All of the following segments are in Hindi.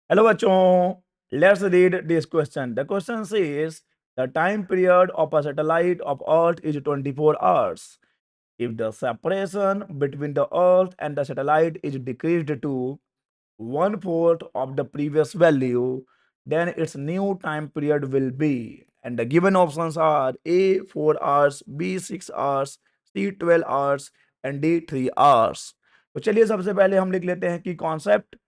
हेलो बच्चों, let's read this question. The question says the time period of a satellite of Earth is 24 hours. If the separation between the Earth and the satellite is decreased to one fourth of the previous value, then its new time period will be. And the given options are A 4 hours, B 6 hours, C 12 hours and D 3 hours. तो चलिए सबसे पहले हम लिख लेते हैं कि कॉन्सेप्ट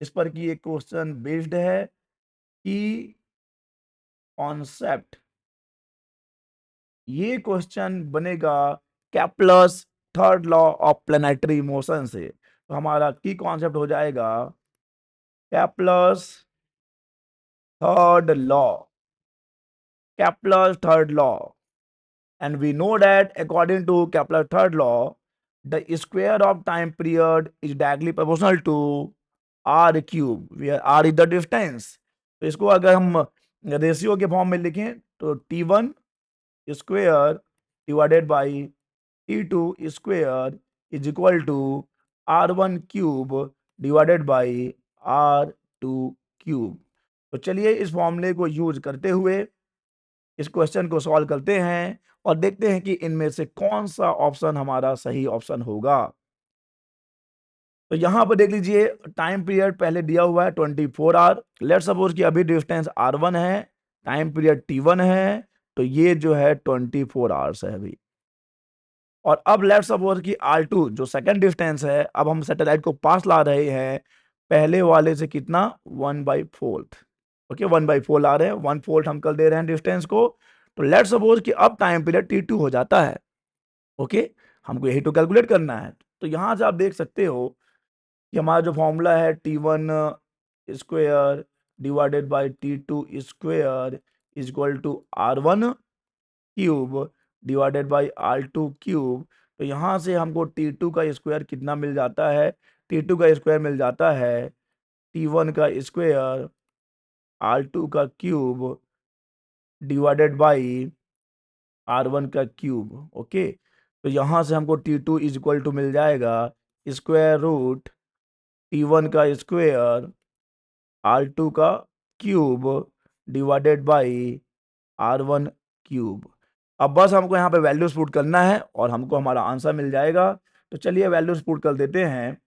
इस पर की एक क्वेश्चन बेस्ड है कि कॉन्सेप्ट ये क्वेश्चन बनेगा Kepler's third law of planetary motion से. तो हमारा की कॉन्सेप्ट हो जाएगा Kepler's third law. Kepler's third law. And we know that according to Kepler third law, the square of time period is directly proportional to r cube, where r is the distance. तो इसको अगर हम रेशियो के फॉर्म में लिखें तो t1 square divided by t2 square is equal to r1 cube divided by r2 cube. तो चलिए इस फॉर्मूले को यूज करते हुए इस क्वेश्चन को सॉल्व करते हैं और देखते हैं कि इनमें से कौन सा ऑप्शन हमारा सही ऑप्शन होगा. तो यहां पर देख लीजिए टाइम पीरियड पहले दिया हुआ है 24 आवर. लेट सपोज कि अभी डिस्टेंस r1 है, टाइम पीरियड t1 है, तो ये जो है 24 आवर्स है अभी. और अब लेट सपोज कि r2 जो सेकंड डिस्टेंस है, अब हम सैटेलाइट को पास ला रहे हैं पहले वाले से कितना 1/4. ओके 1/4 ला रहे हैं, 1/4 हम कर दे रहे हैं डिस्टेंस को. तो लेट सपोज कि अब टाइम पीरियड t2 हो जाता है. ओके हमको यही तो कैलकुलेट करना है. तो यहां से आप देख सकते हो कि हमारा जो फॉर्मूला है t1 square divided by t2 square is equal to r1 cube divided by r2 cube. तो यहां से हमको t2 का स्क्वायर कितना मिल जाता है, t2 का स्क्वायर मिल जाता है t1 का स्क्वायर r2 का क्यूब डिवाइडेड बाई r1 का क्यूब. ओके तो यहां से हमको t2 इज इक्वल टू मिल जाएगा स्क्वायर रूट t1 का स्क्वायर r2 का cube divided by r1 cube. अब बस हमको यहाँ पे वैल्यूज पुट करना है और हमको हमारा आंसर मिल जाएगा. तो चलिए वैल्यूज पुट कर देते हैं.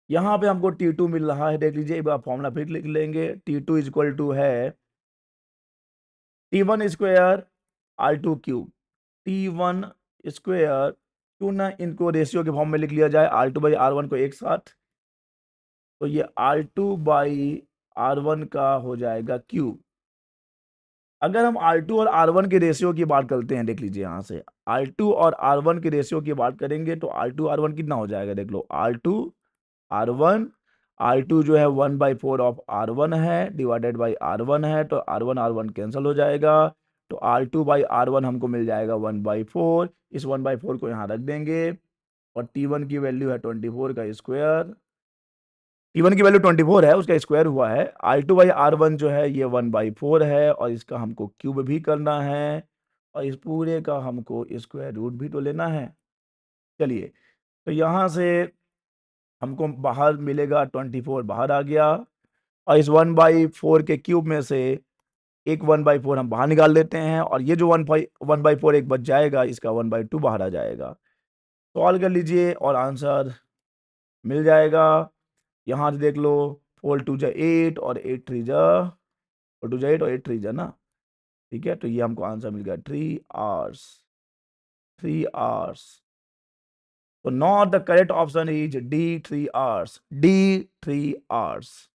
यहाँ पे हमको t2 मिल रहा है, देख लीजिए एक बार फॉर्मूला फिर लिख लेंगे. t2 इज इक्वल टू है t1 square r2 cube. t1 square, क्यों ना इनको रेशियो के फॉर्म में लिख लिया जाए r2 बाई r1 को एक साथ. तो ये r2 बाई r1 का हो जाएगा क्यूब. अगर हम R2 और R1 के रेशियो की बात करते हैं, देख लीजिए यहां से R2 और R1 के रेशियो की बात करेंगे तो R2 R1 कितना हो जाएगा, देख लो R2 R1. R2 जो है 1/4 ऑफ R1 है डिवाइडेड बाई R1 है, तो R1 R1 कैंसिल हो जाएगा. तो R2 बाई R1 हमको मिल जाएगा 1/4. इस 1/4 को यहाँ रख देंगे और T1 की वैल्यू है 24 का स्क्वायर. T1 की वैल्यू 24 है, उसका स्क्वायर हुआ है. R2 बाई R1 जो है ये 1/4 है और इसका हमको क्यूब भी करना है और इस पूरे का हमको स्क्वायर रूट भी तो लेना है. चलिए तो यहाँ से हमको बाहर मिलेगा 24 बाहर आ गया और इस 1/4 के क्यूब में से एक 1/4 हम बाहर निकाल लेते हैं और ये जो 1/4 एक बच जाएगा, इसका 1/2 बाहर आ जाएगा. सॉल्व कर लीजिए और आंसर मिल जाएगा. यहाँ से देख लो 4 2 जा 8 और 8 3 जा 4 2 जा 8 और 8 3 जा ना. ठीक है तो ये हमको आंसर मिल गया 3 आवर्स. 3 आवर्स. तो not the correct option is D 3 hours. D 3 hours.